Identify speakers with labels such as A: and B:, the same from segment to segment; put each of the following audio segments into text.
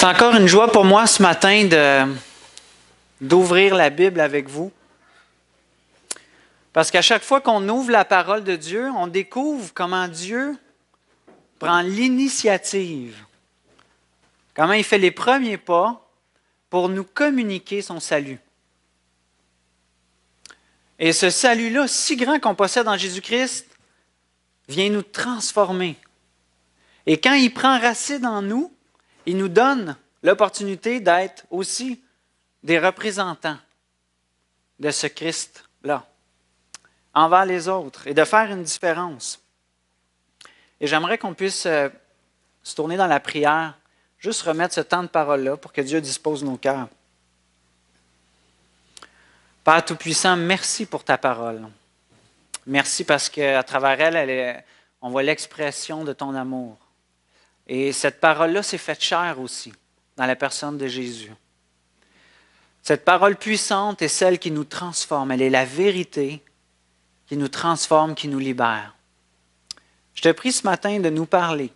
A: C'est encore une joie pour moi ce matin d'ouvrir la Bible avec vous. Parce qu'à chaque fois qu'on ouvre la parole de Dieu, on découvre comment Dieu prend l'initiative, comment il fait les premiers pas pour nous communiquer son salut. Et ce salut-là, si grand qu'on possède en Jésus-Christ, vient nous transformer. Et quand il prend racine en nous, il nous donne l'opportunité d'être aussi des représentants de ce Christ-là envers les autres et de faire une différence. Et j'aimerais qu'on puisse se tourner dans la prière, juste remettre ce temps de parole-là pour que Dieu dispose nos cœurs. Père Tout-Puissant, merci pour ta parole. Merci parce qu'à travers elle, on voit l'expression de ton amour. Et cette parole-là s'est faite chair aussi dans la personne de Jésus. Cette parole puissante est celle qui nous transforme. Elle est la vérité qui nous transforme, qui nous libère. Je te prie ce matin de nous parler,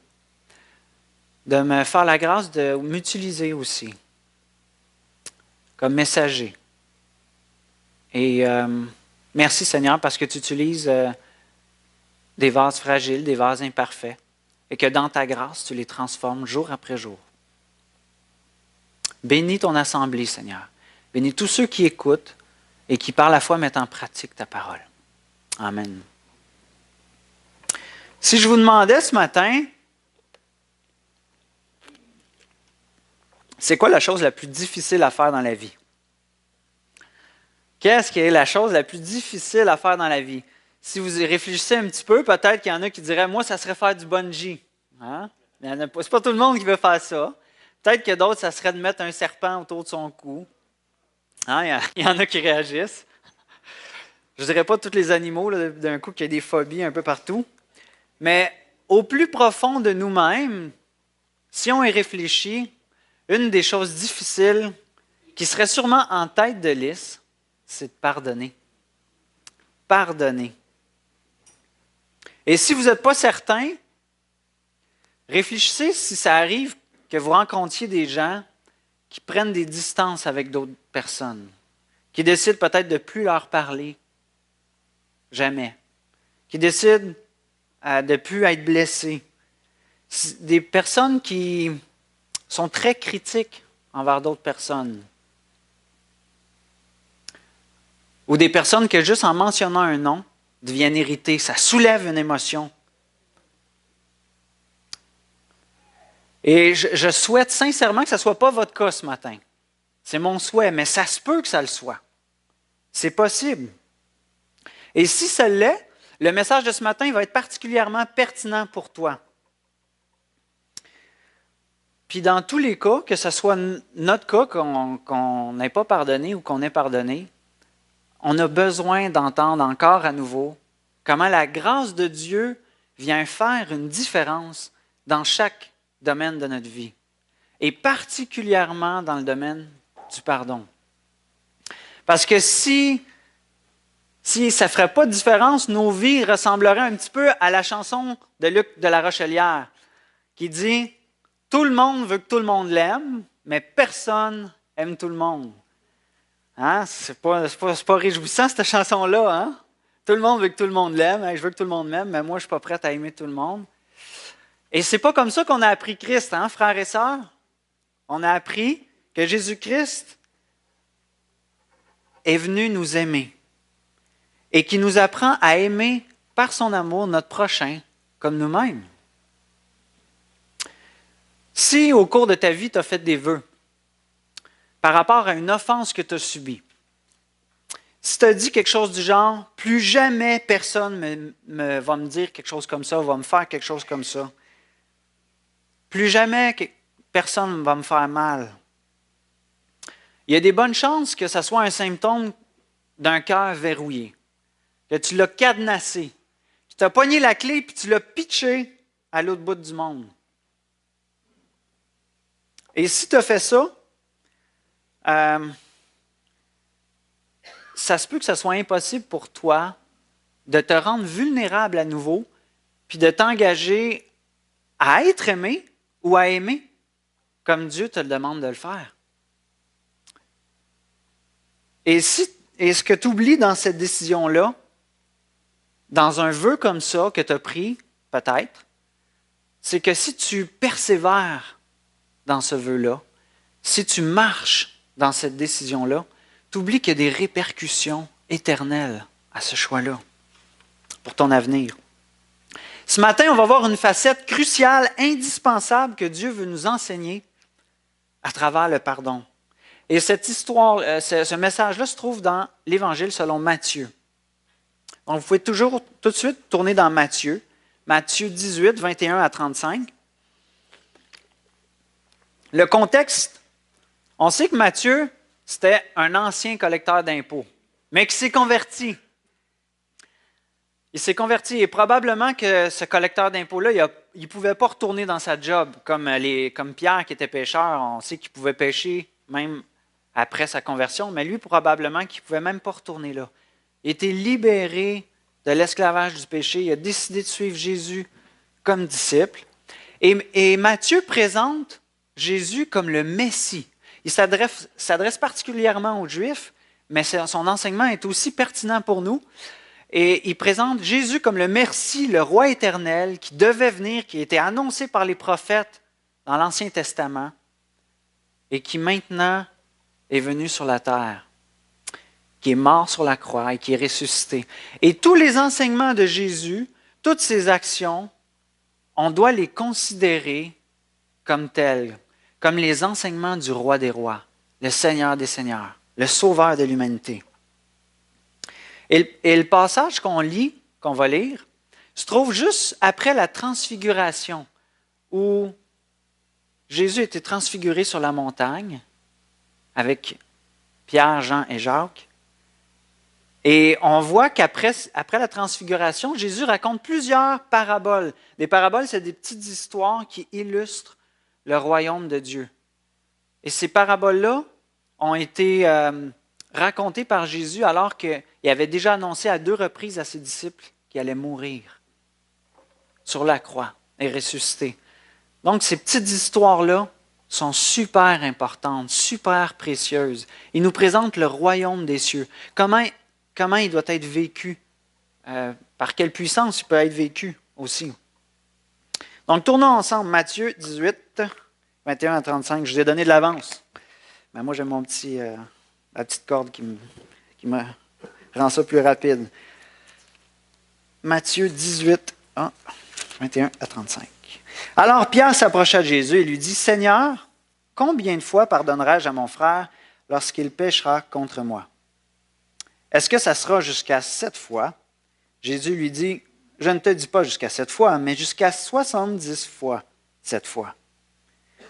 A: de me faire la grâce de m'utiliser aussi comme messager. Et merci Seigneur parce que tu utilises des vases fragiles, des vases imparfaits et que dans ta grâce, tu les transformes jour après jour. Bénis ton assemblée, Seigneur. Bénis tous ceux qui écoutent et qui par la foi mettent en pratique ta parole. Amen. Si je vous demandais ce matin, c'est quoi la chose la plus difficile à faire dans la vie? Qu'est-ce qui est la chose la plus difficile à faire dans la vie? Si vous y réfléchissez un petit peu, peut-être qu'il y en a qui diraient « Moi, ça serait faire du bungee. Hein? » C'est pas tout le monde qui veut faire ça. Peut-être que d'autres, ça serait de mettre un serpent autour de son cou. Hein? Il y en a qui réagissent. Je ne dirais pas tous les animaux, là, d'un coup, qu'il y a des phobies un peu partout. Mais au plus profond de nous-mêmes, si on y réfléchit, une des choses difficiles qui serait sûrement en tête de liste, c'est de pardonner. Pardonner. Et si vous n'êtes pas certain, réfléchissez si ça arrive que vous rencontriez des gens qui prennent des distances avec d'autres personnes, qui décident peut-être de ne plus leur parler, jamais, qui décident de ne plus être blessés. Des personnes qui sont très critiques envers d'autres personnes. Ou des personnes que juste en mentionnant un nom deviennent irritées, ça soulève une émotion. Et je souhaite sincèrement que ce ne soit pas votre cas ce matin. C'est mon souhait, mais ça se peut que ça le soit. C'est possible. Et si ça l'est, le message de ce matin va être particulièrement pertinent pour toi. Puis dans tous les cas, que ce soit notre cas, qu'on n'ait pas pardonné ou qu'on ait pardonné, on a besoin d'entendre encore à nouveau comment la grâce de Dieu vient faire une différence dans chaque domaine de notre vie, et particulièrement dans le domaine du pardon. Parce que si ça ne ferait pas de différence, nos vies ressembleraient un petit peu à la chanson de Luc de la Rochelière, qui dit « Tout le monde veut que tout le monde l'aime, mais personne aime tout le monde. » Hein? C'est pas réjouissant, cette chanson-là. Hein? Tout le monde veut que tout le monde l'aime. Hein? Je veux que tout le monde m'aime, mais moi, je ne suis pas prête à aimer tout le monde. Et ce n'est pas comme ça qu'on a appris Christ, hein, frères et sœurs. On a appris que Jésus-Christ est venu nous aimer et qui nous apprend à aimer par son amour notre prochain comme nous-mêmes. Si au cours de ta vie, tu as fait des vœux par rapport à une offense que tu as subie, si tu as dit quelque chose du genre « Plus jamais personne va me dire quelque chose comme ça, va me faire quelque chose comme ça. Plus jamais personne ne va me faire mal. » Il y a des bonnes chances que ce soit un symptôme d'un cœur verrouillé, que tu l'as cadenassé, que tu as pogné la clé et tu l'as pitché à l'autre bout du monde. Et si tu as fait ça, ça se peut que ce soit impossible pour toi de te rendre vulnérable à nouveau puis de t'engager à être aimé ou à aimer. comme Dieu te le demande de le faire. Et ce que tu oublies dans cette décision-là, dans un vœu comme ça que tu as pris, peut-être, c'est que si tu persévères dans ce vœu-là, si tu marches dans cette décision-là, tu oublies qu'il y a des répercussions éternelles à ce choix-là pour ton avenir. Ce matin, on va voir une facette cruciale, indispensable que Dieu veut nous enseigner à travers le pardon. Et cette histoire, ce message-là se trouve dans l'Évangile selon Matthieu. Donc, vous pouvez toujours tout de suite tourner dans Matthieu 18, 21 à 35. Le contexte, on sait que Matthieu, c'était un ancien collecteur d'impôts, mais qui s'est converti. Il s'est converti et probablement que ce collecteur d'impôts-là, il ne pouvait pas retourner dans sa job comme Pierre qui était pêcheur. On sait qu'il pouvait pêcher même après sa conversion, mais lui, probablement qu'il ne pouvait même pas retourner là. Il était libéré de l'esclavage du péché. Il a décidé de suivre Jésus comme disciple. Et Matthieu présente Jésus comme le Messie. Il s'adresse particulièrement aux Juifs, mais son enseignement est aussi pertinent pour nous. Et il présente Jésus comme le Messie, le roi éternel, qui devait venir, qui était annoncé par les prophètes dans l'Ancien Testament et qui maintenant est venu sur la terre, qui est mort sur la croix et qui est ressuscité. Et tous les enseignements de Jésus, toutes ses actions, on doit les considérer comme tels, comme les enseignements du roi des rois, le Seigneur des seigneurs, le sauveur de l'humanité. Et le passage qu'on va lire, se trouve juste après la transfiguration, où Jésus était transfiguré sur la montagne avec Pierre, Jean et Jacques. Et on voit qu'après la transfiguration, Jésus raconte plusieurs paraboles. Des paraboles, c'est des petites histoires qui illustrent le royaume de Dieu. Et ces paraboles-là ont été racontées par Jésus alors qu'il avait déjà annoncé à 2 reprises à ses disciples qu'il allait mourir sur la croix et ressusciter. Donc, ces petites histoires-là sont super importantes, super précieuses. Ils nous présentent le royaume des cieux. Comment il doit être vécu, par quelle puissance il peut être vécu aussi. Donc, tournons ensemble Matthieu 18, 21 à 35. Je vous ai donné de l'avance. Mais moi, j'ai la petite corde qui me rend ça plus rapide. Matthieu 18, 21 à 35. Alors Pierre s'approcha de Jésus et lui dit, « Seigneur, combien de fois pardonnerai-je à mon frère lorsqu'il péchera contre moi? Est-ce que ça sera jusqu'à 7 fois? » Jésus lui dit, « Je ne te dis pas jusqu'à 7 fois, mais jusqu'à 70 fois 7 fois. »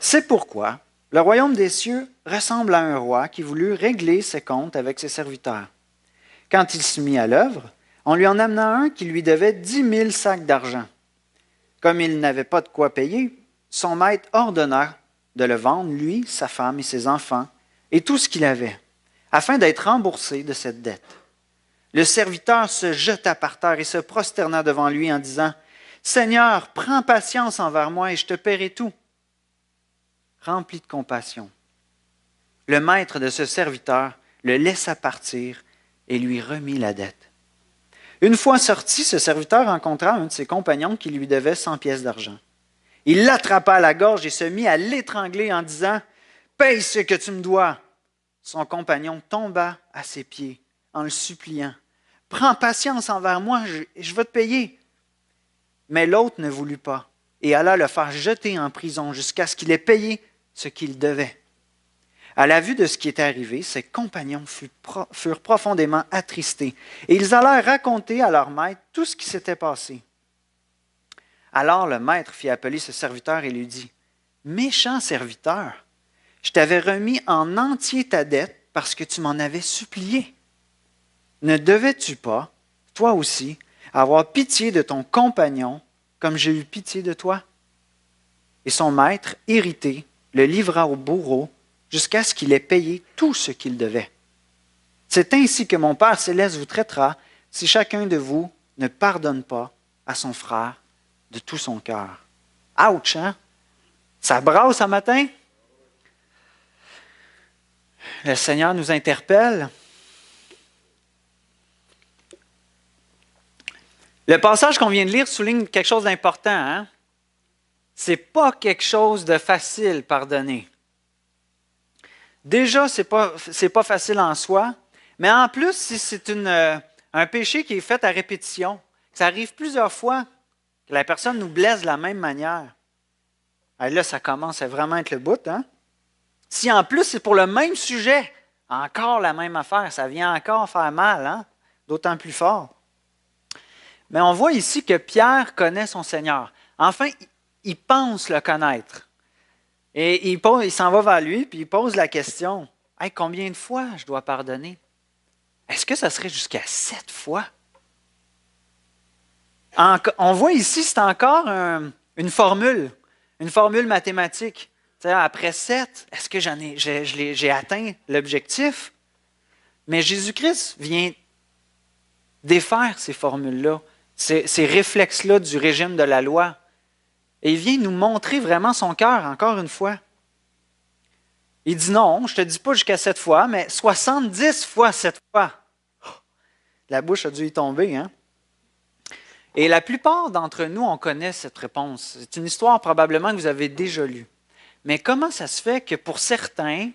A: C'est pourquoi le royaume des cieux ressemble à un roi qui voulut régler ses comptes avec ses serviteurs. Quand il se mit à l'œuvre, on lui en amena un qui lui devait 10 000 sacs d'argent. Comme il n'avait pas de quoi payer, son maître ordonna de le vendre, lui, sa femme et ses enfants, et tout ce qu'il avait, afin d'être remboursé de cette dette. Le serviteur se jeta par terre et se prosterna devant lui en disant, « Seigneur, prends patience envers moi et je te paierai tout. » Rempli de compassion, le maître de ce serviteur le laissa partir et lui remit la dette. Une fois sorti, ce serviteur rencontra un de ses compagnons qui lui devait 100 pièces d'argent. Il l'attrapa à la gorge et se mit à l'étrangler en disant, « Paye ce que tu me dois. » Son compagnon tomba à ses pieds en le suppliant, « Prends patience envers moi, je vais te payer. » Mais l'autre ne voulut pas et alla le faire jeter en prison jusqu'à ce qu'il ait payé ce qu'il devait. À la vue de ce qui était arrivé, ses compagnons furent profondément attristés et ils allèrent raconter à leur maître tout ce qui s'était passé. Alors le maître fit appeler ce serviteur et lui dit, « Méchant serviteur, je t'avais remis en entier ta dette parce que tu m'en avais supplié. Ne devais-tu pas, toi aussi, avoir pitié de ton compagnon comme j'ai eu pitié de toi? » Et son maître, irrité, le livra au bourreau jusqu'à ce qu'il ait payé tout ce qu'il devait. C'est ainsi que mon Père céleste vous traitera si chacun de vous ne pardonne pas à son frère de tout son cœur. Ouch, hein? Ça brasse ce matin? Le Seigneur nous interpelle. Le passage qu'on vient de lire souligne quelque chose d'important. Hein? C'est pas quelque chose de facile, pardonner. Déjà, c'est pas facile en soi, mais en plus, si c'est un péché qui est fait à répétition, ça arrive plusieurs fois que la personne nous blesse de la même manière. Et là, ça commence à vraiment être le bout. Hein? Si en plus c'est pour le même sujet, encore la même affaire, ça vient encore faire mal, hein? D'autant plus fort. Mais on voit ici que Pierre connaît son Seigneur. Enfin, il pense le connaître. Et il s'en va vers lui, puis il pose la question, « Hey, combien de fois je dois pardonner? Est-ce que ça serait jusqu'à 7 fois? » On voit ici, c'est encore une formule mathématique. C'est-à-dire, après 7, est-ce que j'ai atteint l'objectif? Mais Jésus-Christ vient défaire ces formules-là, ces réflexes-là du régime de la loi. Et il vient nous montrer vraiment son cœur, encore une fois. Il dit non, je ne te dis pas jusqu'à 7 fois, mais 70 fois 7 fois. La bouche a dû y tomber, hein? Et la plupart d'entre nous, on connaît cette réponse. C'est une histoire probablement que vous avez déjà lue. Mais comment ça se fait que pour certains,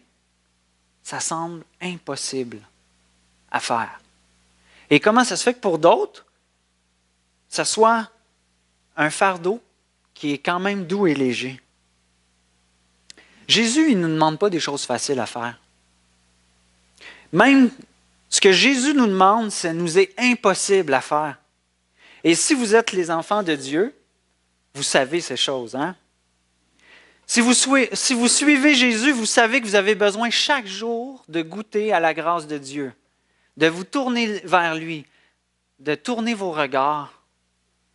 A: ça semble impossible à faire? Et comment ça se fait que pour d'autres, ça soit un fardeau qui est quand même doux et léger? Jésus, il ne nous demande pas des choses faciles à faire. Même ce que Jésus nous demande, ça nous est impossible à faire. Et si vous êtes les enfants de Dieu, vous savez ces choses, hein? Si vous suivez Jésus, vous savez que vous avez besoin chaque jour de goûter à la grâce de Dieu, de vous tourner vers lui, de tourner vos regards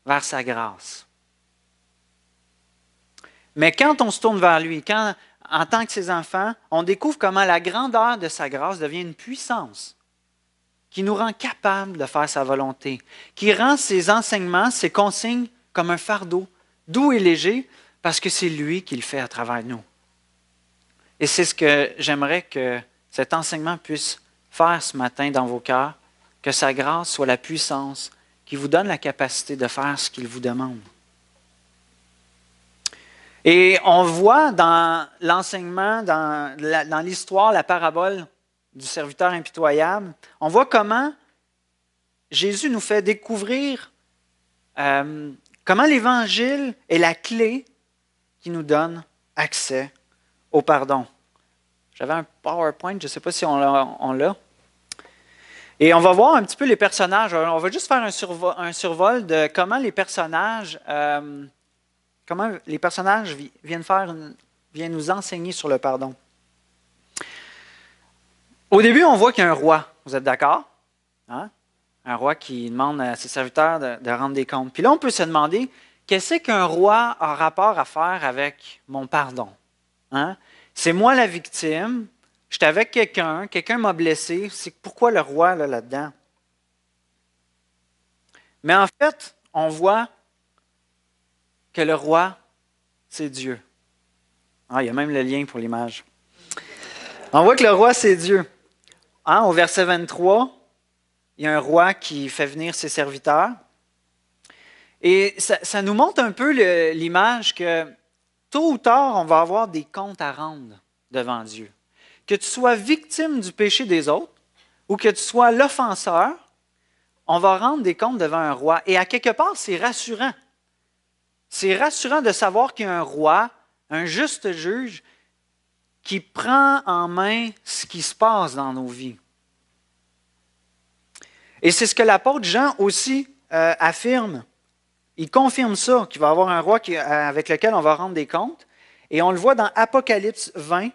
A: vers sa grâce. Mais quand on se tourne vers lui, quand, en tant que ses enfants, on découvre comment la grandeur de sa grâce devient une puissance qui nous rend capables de faire sa volonté, qui rend ses enseignements, ses consignes comme un fardeau, doux et léger, parce que c'est lui qui le fait à travers nous. Et c'est ce que j'aimerais que cet enseignement puisse faire ce matin dans vos cœurs, que sa grâce soit la puissance qui vous donne la capacité de faire ce qu'il vous demande. Et on voit dans l'enseignement, dans l'histoire, la parabole du serviteur impitoyable, on voit comment Jésus nous fait découvrir comment l'Évangile est la clé qui nous donne accès au pardon. J'avais un PowerPoint, je ne sais pas si on l'a. Et on va voir un petit peu les personnages. On va juste faire un survol de comment les personnages viennent nous enseigner sur le pardon. Au début, on voit qu'il y a un roi. Vous êtes d'accord? Hein? Un roi qui demande à ses serviteurs de rendre des comptes. Puis là, on peut se demander, qu'est-ce qu'un roi a rapport à faire avec mon pardon? Hein? C'est moi la victime, je suis avec quelqu'un m'a blessé, c'est pourquoi le roi là-dedans? Mais en fait, on voit que le roi, c'est Dieu. Ah, il y a même le lien pour l'image. On voit que le roi, c'est Dieu. Hein, au verset 23, il y a un roi qui fait venir ses serviteurs. Et ça nous montre un peu l'image que tôt ou tard, on va avoir des comptes à rendre devant Dieu. Que tu sois victime du péché des autres ou que tu sois l'offenseur, on va rendre des comptes devant un roi. Et à quelque part, c'est rassurant. C'est rassurant de savoir qu'il y a un roi, un juste juge, qui prend en main ce qui se passe dans nos vies. Et c'est ce que l'apôtre Jean aussi affirme. Il confirme ça, qu'il va y avoir un roi avec lequel on va rendre des comptes. Et on le voit dans Apocalypse 20,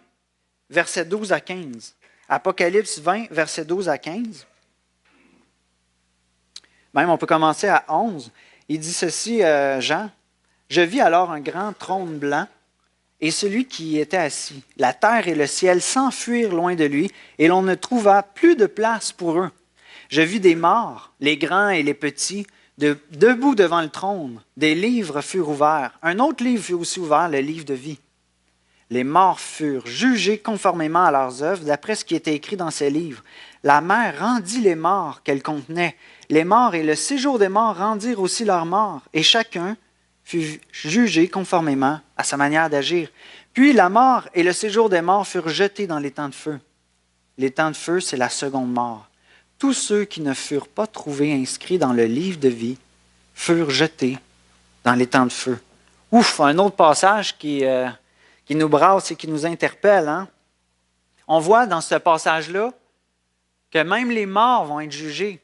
A: versets 12 à 15. Apocalypse 20, versets 12 à 15. Même, on peut commencer à 11. Il dit ceci, Jean. « Je vis alors un grand trône blanc et celui qui y était assis. La terre et le ciel s'enfuirent loin de lui et l'on ne trouva plus de place pour eux. Je vis des morts, les grands et les petits, debout devant le trône. Des livres furent ouverts. Un autre livre fut aussi ouvert, le livre de vie. Les morts furent jugés conformément à leurs œuvres, d'après ce qui était écrit dans ces livres. La mer rendit les morts qu'elle contenait. Les morts et le séjour des morts rendirent aussi leurs morts, et chacun fut jugé conformément à sa manière d'agir. Puis la mort et le séjour des morts furent jetés dans l'étang de feu. L'étang de feu, c'est la seconde mort. Tous ceux qui ne furent pas trouvés inscrits dans le livre de vie furent jetés dans l'étang de feu. Ouf, un autre passage qui nous brasse et qui nous interpelle. Hein? On voit dans ce passage-là que même les morts vont être jugés.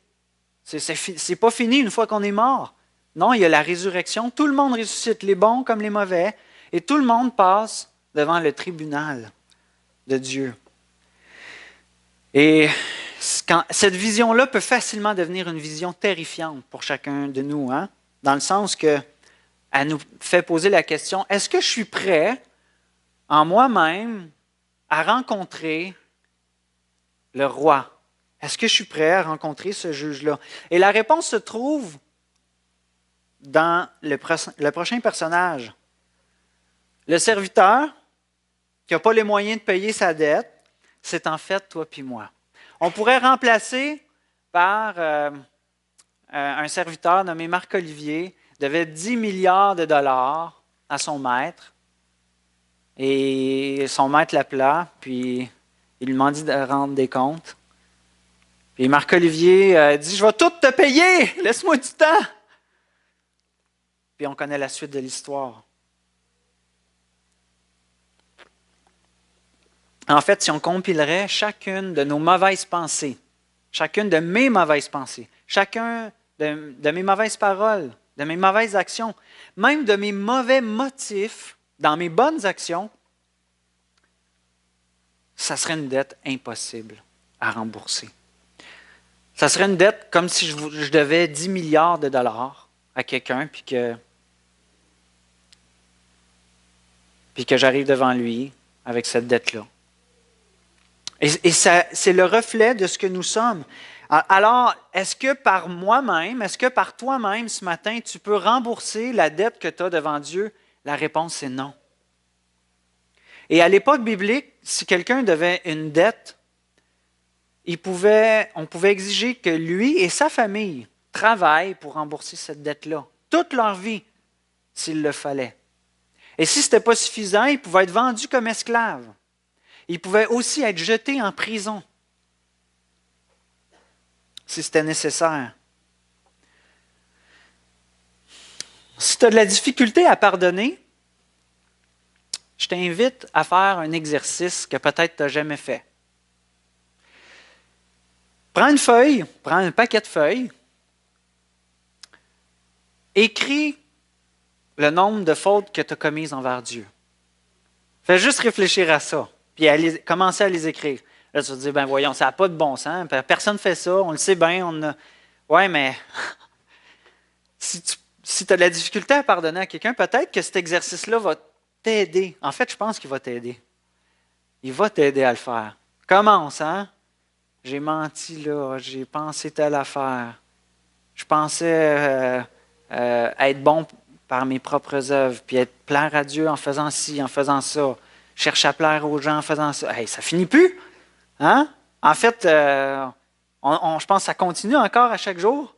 A: C'est pas fini une fois qu'on est mort. Non, il y a la résurrection. Tout le monde ressuscite, les bons comme les mauvais, et tout le monde passe devant le tribunal de Dieu. Et cette vision-là peut facilement devenir une vision terrifiante pour chacun de nous, hein? Dans le sens qu'elle nous fait poser la question, est-ce que je suis prêt en moi-même à rencontrer le roi? Est-ce que je suis prêt à rencontrer ce juge-là? Et la réponse se trouve dans le prochain personnage. Le serviteur qui n'a pas les moyens de payer sa dette, c'est en fait toi puis moi. On pourrait remplacer par un serviteur nommé Marc-Olivier, devait 10 milliards de dollars à son maître. Et son maître l'appela, puis il lui demandait de rendre des comptes. Puis Marc-Olivier dit « Je vais tout te payer, laisse-moi du temps. » Puis on connaît la suite de l'histoire. En fait, si on compilerait chacune de nos mauvaises pensées, chacune de mes mauvaises pensées, chacun de mes mauvaises paroles, de mes mauvaises actions, même de mes mauvais motifs dans mes bonnes actions, ça serait une dette impossible à rembourser. Ça serait une dette comme si je devais 10 milliards de dollars à quelqu'un, puis que j'arrive devant lui avec cette dette-là. Et c'est le reflet de ce que nous sommes. Alors, est-ce que par moi-même, est-ce que par toi-même ce matin, tu peux rembourser la dette que tu as devant Dieu? La réponse est non. Et à l'époque biblique, si quelqu'un devait une dette, on pouvait exiger que lui et sa famille travaillent pour rembourser cette dette-là, toute leur vie, s'il le fallait. Et si ce n'était pas suffisant, ils pouvaient être vendus comme esclaves. Ils pouvaient aussi être jetés en prison, si c'était nécessaire. Si tu as de la difficulté à pardonner, je t'invite à faire un exercice que peut-être tu n'as jamais fait. Prends une feuille, prends un paquet de feuilles, écris le nombre de fautes que tu as commises envers Dieu. Fais juste réfléchir à ça, puis commencer à les écrire. Là, tu vas te dire, ben voyons, ça n'a pas de bon sens, personne ne fait ça, on le sait bien. Ouais, mais si tu as de la difficulté à pardonner à quelqu'un, peut-être que cet exercice-là va t'aider. En fait, je pense qu'il va t'aider. Il va t'aider à le faire. Commence, hein? J'ai menti là, j'ai pensé telle affaire. Je pensais être bon par mes propres œuvres, puis plaire à Dieu en faisant ci, en faisant ça. Je cherche à plaire aux gens en faisant ça. Hey, ça finit plus. Hein? En fait, je pense que ça continue encore à chaque jour.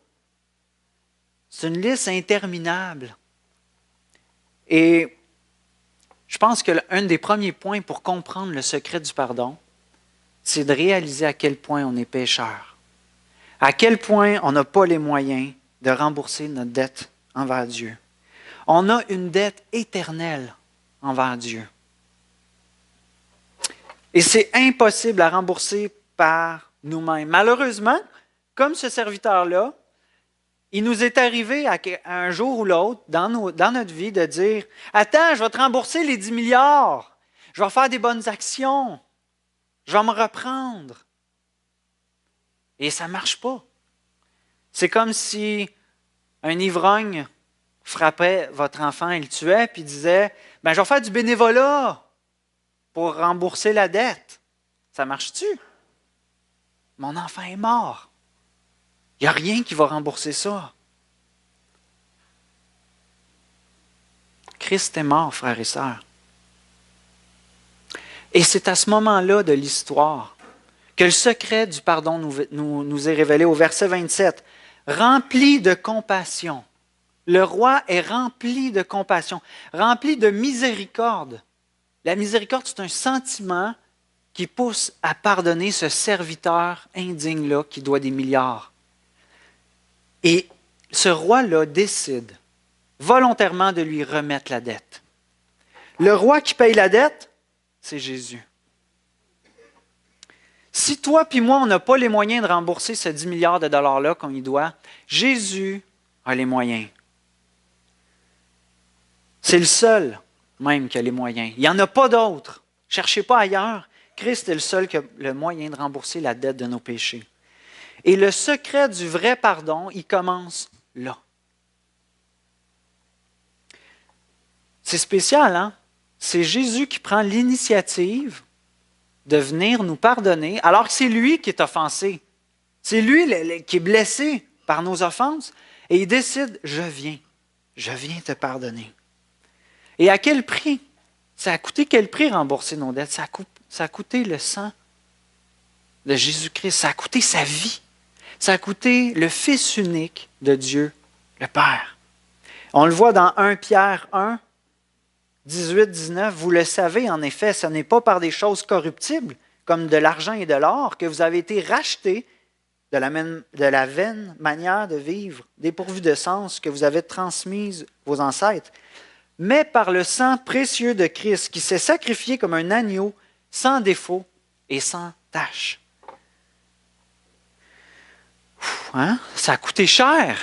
A: C'est une liste interminable. Et je pense que l'un des premiers points pour comprendre le secret du pardon, c'est de réaliser à quel point on est pécheur. À quel point on n'a pas les moyens de rembourser notre dette envers Dieu. On a une dette éternelle envers Dieu. Et c'est impossible à rembourser par nous-mêmes. Malheureusement, comme ce serviteur-là, il nous est arrivé à un jour ou l'autre dans notre vie de dire « Attends, je vais te rembourser les 10 milliards. Je vais faire des bonnes actions. Je vais me reprendre. » Et ça ne marche pas. C'est comme si un ivrogne frappait votre enfant et le tuait, puis disait « Ben, je vais faire du bénévolat pour rembourser la dette. » Ça marche-tu? Mon enfant est mort. Il n'y a rien qui va rembourser ça. Christ est mort, frères et sœurs. Et c'est à ce moment-là de l'histoire que le secret du pardon nous est révélé au verset 27. Rempli de compassion. Le roi est rempli de compassion, rempli de miséricorde. La miséricorde, c'est un sentiment qui pousse à pardonner ce serviteur indigne-là qui doit des milliards. Et ce roi-là décide volontairement de lui remettre la dette. Le roi qui paye la dette, c'est Jésus. Si toi puis moi, on n'a pas les moyens de rembourser ce 10 milliards de dollars-là qu'on y doit, Jésus a les moyens. C'est le seul même qui a les moyens. Il n'y en a pas d'autres. Cherchez pas ailleurs. Christ est le seul qui a le moyen de rembourser la dette de nos péchés. Et le secret du vrai pardon, il commence là. C'est spécial, hein? C'est Jésus qui prend l'initiative de venir nous pardonner, alors que c'est lui qui est offensé. C'est lui qui est blessé par nos offenses. Et il décide, je viens te pardonner. Et à quel prix? Ça a coûté quel prix rembourser nos dettes? Ça a coûté le sang de Jésus-Christ. Ça a coûté sa vie. Ça a coûté le Fils unique de Dieu, le Père. On le voit dans 1 Pierre 1, 18-19. Vous le savez, en effet, ce n'est pas par des choses corruptibles, comme de l'argent et de l'or, que vous avez été rachetés de la vaine manière de vivre, dépourvue de sens, que vous avez transmise vos ancêtres, mais par le sang précieux de Christ, qui s'est sacrifié comme un agneau, sans défaut et sans tache. Hein? Ça a coûté cher.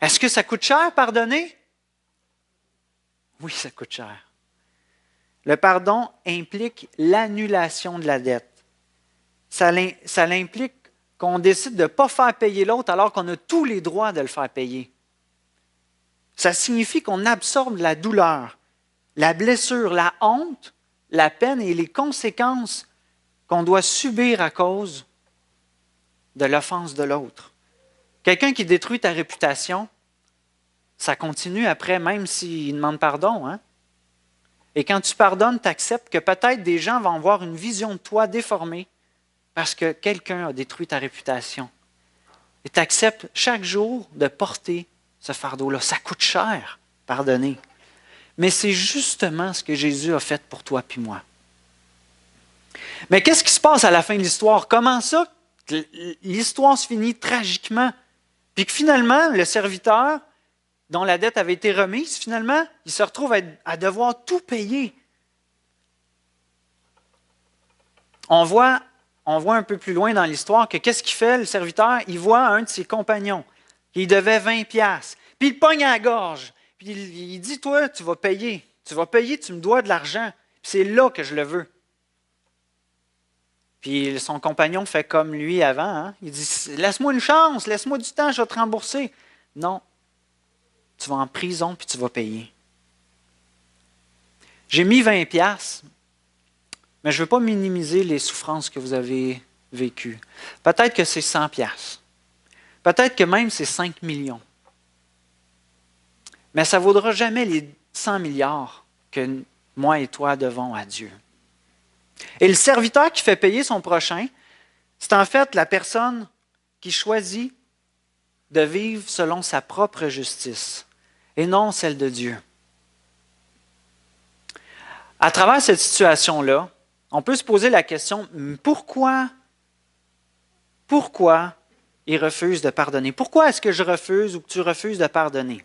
A: Est-ce que ça coûte cher, pardonner? Oui, ça coûte cher. Le pardon implique l'annulation de la dette. Ça implique qu'on décide de ne pas faire payer l'autre alors qu'on a tous les droits de le faire payer. Ça signifie qu'on absorbe la douleur, la blessure, la honte, la peine et les conséquences qu'on doit subir à cause de l'offense de l'autre. Quelqu'un qui détruit ta réputation, ça continue après, même s'il demande pardon. Hein? Et quand tu pardonnes, tu acceptes que peut-être des gens vont avoir une vision de toi déformée parce que quelqu'un a détruit ta réputation. Et tu acceptes chaque jour de porter ce fardeau-là. Ça coûte cher, pardonner. Mais c'est justement ce que Jésus a fait pour toi puis moi. Mais qu'est-ce qui se passe à la fin de l'histoire? Comment ça, l'histoire se finit tragiquement? Puis que finalement, le serviteur dont la dette avait été remise, finalement, il se retrouve à devoir tout payer. On voit un peu plus loin dans l'histoire que qu'est-ce qu'il fait, le serviteur? Il voit un de ses compagnons qui devait 20 piastres. Puis il pogne à la gorge. Puis il dit, toi, tu vas payer. Tu vas payer, tu me dois de l'argent. Puis c'est là que je le veux. Puis son compagnon fait comme lui avant. Hein? Il dit, laisse-moi une chance, laisse-moi du temps, je vais te rembourser. Non. Tu vas en prison puis tu vas payer. J'ai mis 20 piastres, mais je ne veux pas minimiser les souffrances que vous avez vécues. Peut-être que c'est 100 piastres. Peut-être que même c'est 5 millions. Mais ça ne vaudra jamais les 100 milliards que moi et toi devons à Dieu. Et le serviteur qui fait payer son prochain, c'est en fait la personne qui choisit de vivre selon sa propre justice et non celle de Dieu. À travers cette situation-là, on peut se poser la question, pourquoi il refuse de pardonner? Pourquoi est-ce que je refuse ou que tu refuses de pardonner?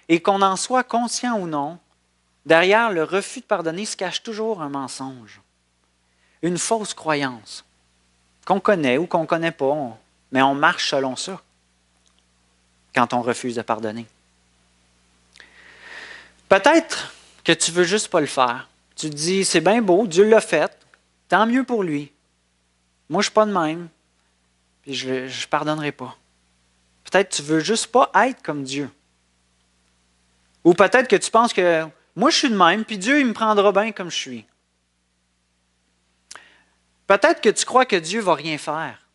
A: Et qu'on en soit conscient ou non, derrière le refus de pardonner se cache toujours un mensonge, une fausse croyance, qu'on connaît ou qu'on ne connaît pas, mais on marche selon ça quand on refuse de pardonner. Peut-être que tu ne veux juste pas le faire. Tu te dis, c'est bien beau, Dieu l'a fait, tant mieux pour lui. Moi, je ne suis pas de même, puis je ne pardonnerai pas. Peut-être que tu ne veux juste pas être comme Dieu. Ou peut-être que tu penses que moi, je suis de même, puis Dieu, il me prendra bien comme je suis. Peut-être que tu crois que Dieu ne va rien faire.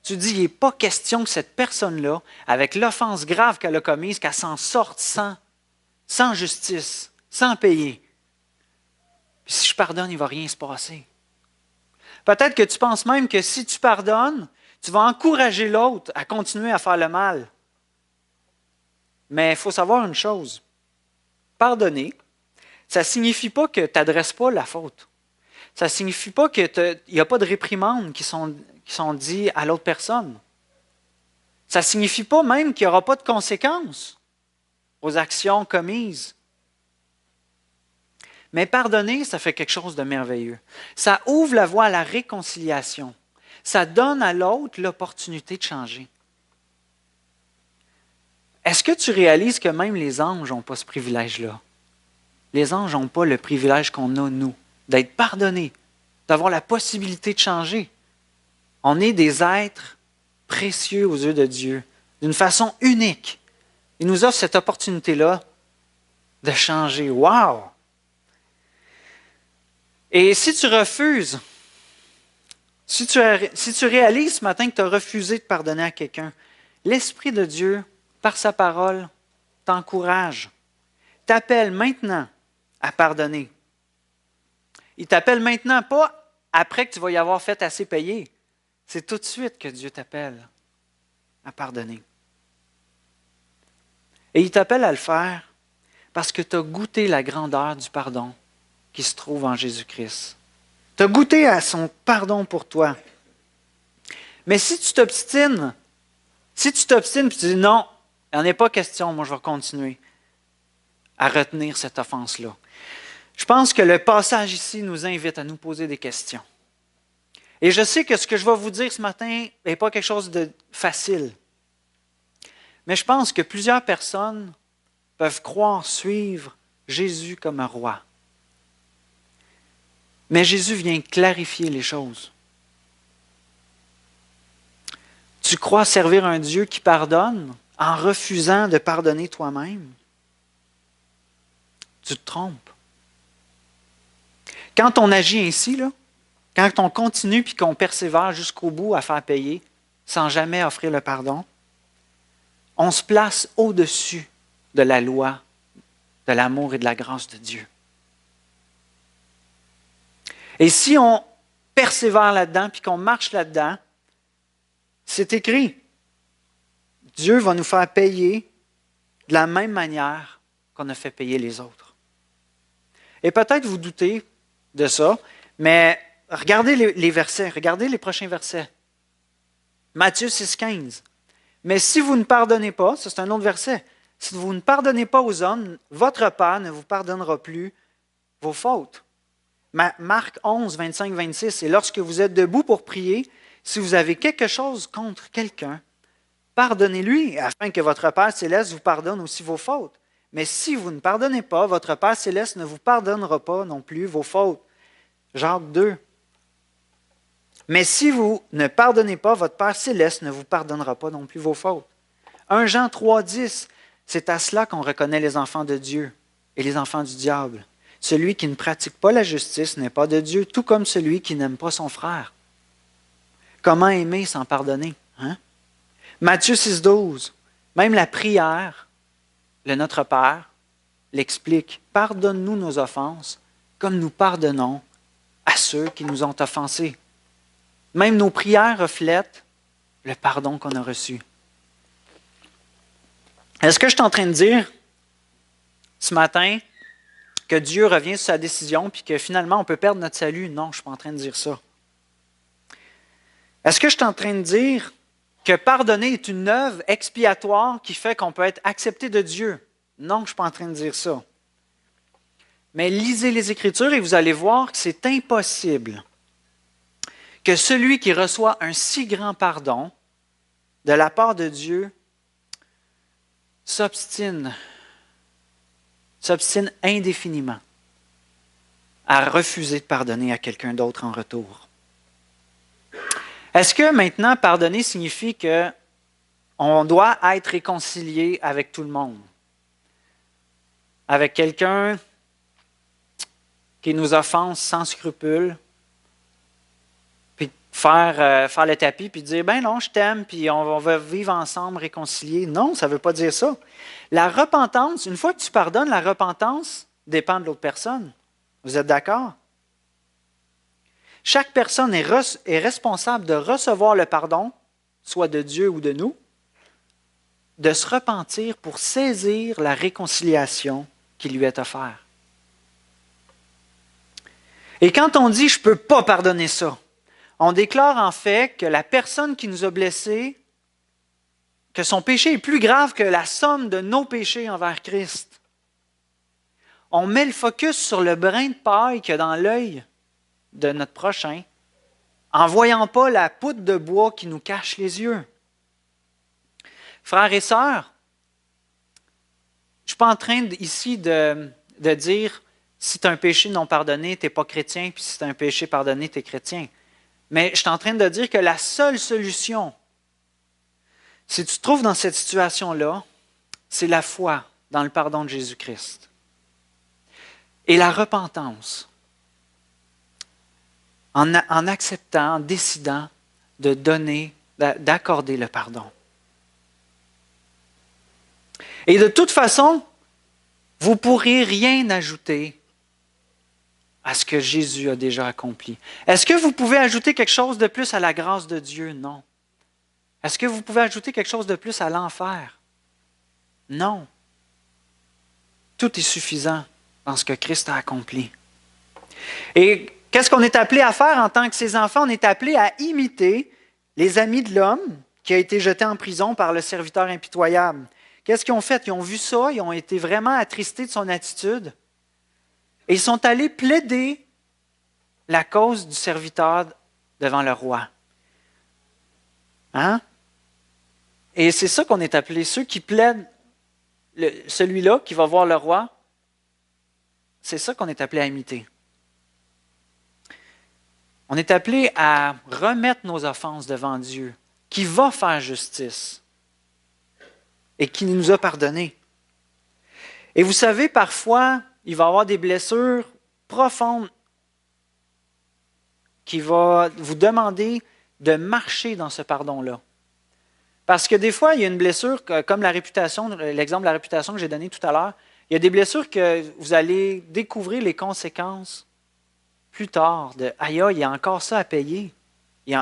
A: Tu dis, il n'est pas question que cette personne-là, avec l'offense grave qu'elle a commise, qu'elle s'en sorte sans justice, sans payer. Puis si je pardonne, il ne va rien se passer. Peut-être que tu penses même que si tu pardonnes, tu vas encourager l'autre à continuer à faire le mal. Mais il faut savoir une chose. Pardonner, ça ne signifie pas que tu n'adresses pas la faute. Ça ne signifie pas qu'il n'y a pas de réprimandes qui sont dites à l'autre personne. Ça ne signifie pas même qu'il n'y aura pas de conséquences aux actions commises. Mais pardonner, ça fait quelque chose de merveilleux. Ça ouvre la voie à la réconciliation. Ça donne à l'autre l'opportunité de changer. Est-ce que tu réalises que même les anges n'ont pas ce privilège-là? Les anges n'ont pas le privilège qu'on a, nous, d'être pardonnés, d'avoir la possibilité de changer. On est des êtres précieux aux yeux de Dieu, d'une façon unique. Il nous offre cette opportunité-là de changer. Wow! Et si tu refuses, si tu réalises ce matin que tu as refusé de pardonner à quelqu'un, l'Esprit de Dieu, par sa parole, t'encourage, t'appelle maintenant à pardonner. Il t'appelle maintenant, pas après que tu vas y avoir fait assez payer. C'est tout de suite que Dieu t'appelle à pardonner. Et il t'appelle à le faire parce que tu as goûté la grandeur du pardon qui se trouve en Jésus-Christ. Tu as goûté à son pardon pour toi. Mais si tu t'obstines et tu dis non, il n'en est pas question, moi je vais continuer à retenir cette offense-là. Je pense que le passage ici nous invite à nous poser des questions. Et je sais que ce que je vais vous dire ce matin n'est pas quelque chose de facile. Mais je pense que plusieurs personnes peuvent croire suivre Jésus comme un roi. Mais Jésus vient clarifier les choses. Tu crois servir un Dieu qui pardonne en refusant de pardonner toi-même? Tu te trompes. Quand on agit ainsi, là, quand on continue et qu'on persévère jusqu'au bout à faire payer sans jamais offrir le pardon, on se place au-dessus de la loi, de l'amour et de la grâce de Dieu. Et si on persévère là-dedans puis qu'on marche là-dedans, c'est écrit. Dieu va nous faire payer de la même manière qu'on a fait payer les autres. Et peut-être vous doutez de ça, mais regardez les versets, regardez les prochains versets. Matthieu 6,15. Mais si vous ne pardonnez pas, ça c'est un autre verset, si vous ne pardonnez pas aux hommes, votre Père ne vous pardonnera plus vos fautes. Marc 11, 25, 26. Et lorsque vous êtes debout pour prier, si vous avez quelque chose contre quelqu'un, pardonnez-lui, afin que votre Père céleste vous pardonne aussi vos fautes. Mais si vous ne pardonnez pas, votre Père céleste ne vous pardonnera pas non plus vos fautes. Jacques 2. Mais si vous ne pardonnez pas, votre Père céleste ne vous pardonnera pas non plus vos fautes. 1 Jean 3, 10. C'est à cela qu'on reconnaît les enfants de Dieu et les enfants du diable. Celui qui ne pratique pas la justice n'est pas de Dieu, tout comme celui qui n'aime pas son frère. Comment aimer sans pardonner? Hein? Matthieu 6, 12. Même la prière, le Notre Père, l'explique. Pardonne-nous nos offenses, comme nous pardonnons à ceux qui nous ont offensés. Même nos prières reflètent le pardon qu'on a reçu. Est-ce que je suis en train de dire ce matin que Dieu revient sur sa décision puis que finalement on peut perdre notre salut? Non, je ne suis pas en train de dire ça. Est-ce que je suis en train de dire que pardonner est une œuvre expiatoire qui fait qu'on peut être accepté de Dieu? Non, je ne suis pas en train de dire ça. Mais lisez les Écritures et vous allez voir que c'est impossible que celui qui reçoit un si grand pardon de la part de Dieu s'obstine indéfiniment à refuser de pardonner à quelqu'un d'autre en retour. Est-ce que maintenant, pardonner signifie qu'on doit être réconcilié avec tout le monde? Avec quelqu'un qui nous offense sans scrupule, puis faire le tapis, puis dire « ben non, je t'aime, puis on va vivre ensemble, réconciliés ». Non, ça ne veut pas dire ça. La repentance, une fois que tu pardonnes, la repentance dépend de l'autre personne. Vous êtes d'accord? Chaque personne est responsable de recevoir le pardon, soit de Dieu ou de nous, de se repentir pour saisir la réconciliation qui lui est offerte. Et quand on dit « je ne peux pas pardonner ça », on déclare en fait que la personne qui nous a blessés, que son péché est plus grave que la somme de nos péchés envers Christ. On met le focus sur le brin de paille qu'il y a dans l'œil de notre prochain, en ne voyant pas la poutre de bois qui nous cache les yeux. Frères et sœurs, je ne suis pas en train ici de dire si tu as un péché non pardonné, tu n'es pas chrétien, puis si tu as un péché pardonné, tu es chrétien. Mais je suis en train de dire que la seule solution, si tu te trouves dans cette situation-là, c'est la foi dans le pardon de Jésus-Christ. Et la repentance, en acceptant, en décidant de donner, d'accorder le pardon. Et de toute façon, vous ne pourrez rien ajouter à ce que Jésus a déjà accompli. Est-ce que vous pouvez ajouter quelque chose de plus à la grâce de Dieu? Non. Est-ce que vous pouvez ajouter quelque chose de plus à l'enfer? Non. Tout est suffisant dans ce que Christ a accompli. Et qu'est-ce qu'on est appelé à faire en tant que ses enfants? On est appelé à imiter les amis de l'homme qui a été jeté en prison par le serviteur impitoyable. Qu'est-ce qu'ils ont fait? Ils ont vu ça, ils ont été vraiment attristés de son attitude et ils sont allés plaider la cause du serviteur devant le roi. Hein? Et c'est ça qu'on est appelé, ceux qui plaident, celui-là qui va voir le roi, c'est ça qu'on est appelé à imiter. On est appelé à remettre nos offenses devant Dieu, qui va faire justice et qui nous a pardonné. Et vous savez, parfois, il va y avoir des blessures profondes qui vont vous demander de marcher dans ce pardon-là. Parce que des fois, il y a une blessure, comme la réputation, l'exemple de la réputation que j'ai donné tout à l'heure, il y a des blessures que vous allez découvrir les conséquences plus tard, de « aïe, il y a encore ça à payer. » Des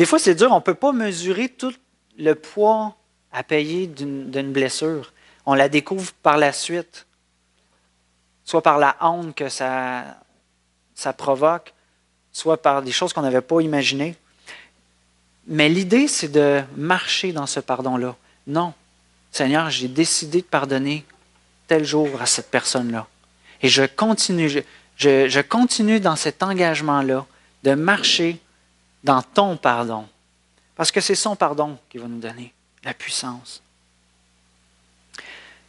A: fois, c'est dur, on ne peut pas mesurer tout le poids à payer d'une blessure. On la découvre par la suite, soit par la honte que ça provoque, soit par des choses qu'on n'avait pas imaginées. Mais l'idée, c'est de marcher dans ce pardon-là. Non, Seigneur, j'ai décidé de pardonner tel jour à cette personne-là. Et je continue dans cet engagement-là de marcher dans ton pardon. Parce que c'est son pardon qui va nous donner la puissance.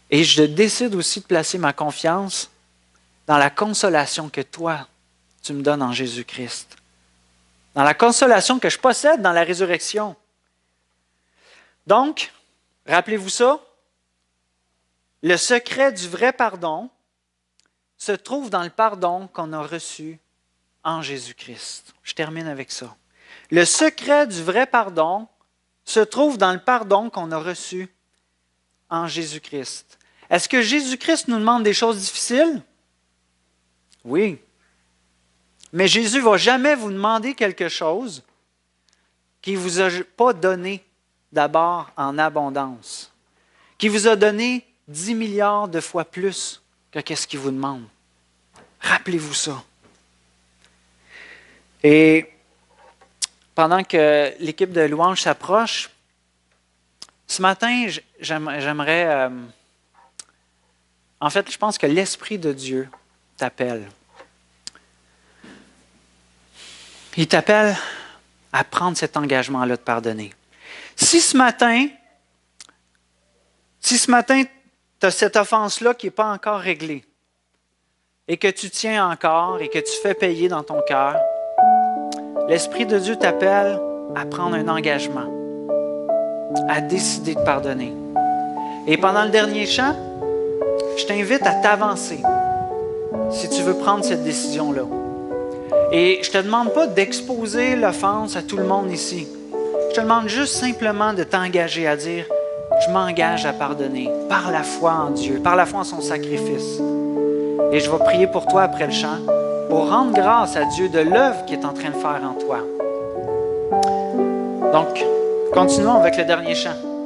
A: Et je décide aussi de placer ma confiance dans la consolation que toi, tu me donnes en Jésus-Christ. Dans la consolation que je possède dans la résurrection. Donc, rappelez-vous ça, le secret du vrai pardon se trouve dans le pardon qu'on a reçu en Jésus-Christ. Je termine avec ça. Le secret du vrai pardon se trouve dans le pardon qu'on a reçu en Jésus-Christ. Est-ce que Jésus-Christ nous demande des choses difficiles? Oui. Mais Jésus ne va jamais vous demander quelque chose qu'il ne vous a pas donné d'abord en abondance, qu'il vous a donné 10 milliards de fois plus que qu'est-ce qu'il vous demande. Rappelez-vous ça. Et pendant que l'équipe de louange s'approche, ce matin, j'aimerais... en fait, je pense que l'Esprit de Dieu t'appelle. Il t'appelle à prendre cet engagement-là de pardonner. Si ce matin, tu as cette offense-là qui n'est pas encore réglée et que tu tiens encore et que tu fais payer dans ton cœur, l'Esprit de Dieu t'appelle à prendre un engagement, à décider de pardonner. Et pendant le dernier chant, je t'invite à t'avancer si tu veux prendre cette décision-là. Et je ne te demande pas d'exposer l'offense à tout le monde ici. Je te demande juste simplement de t'engager à dire « Je m'engage à pardonner par la foi en Dieu, par la foi en son sacrifice. » Et je vais prier pour toi après le chant, pour rendre grâce à Dieu de l'œuvre qu'il est en train de faire en toi. Donc, continuons avec le dernier chant.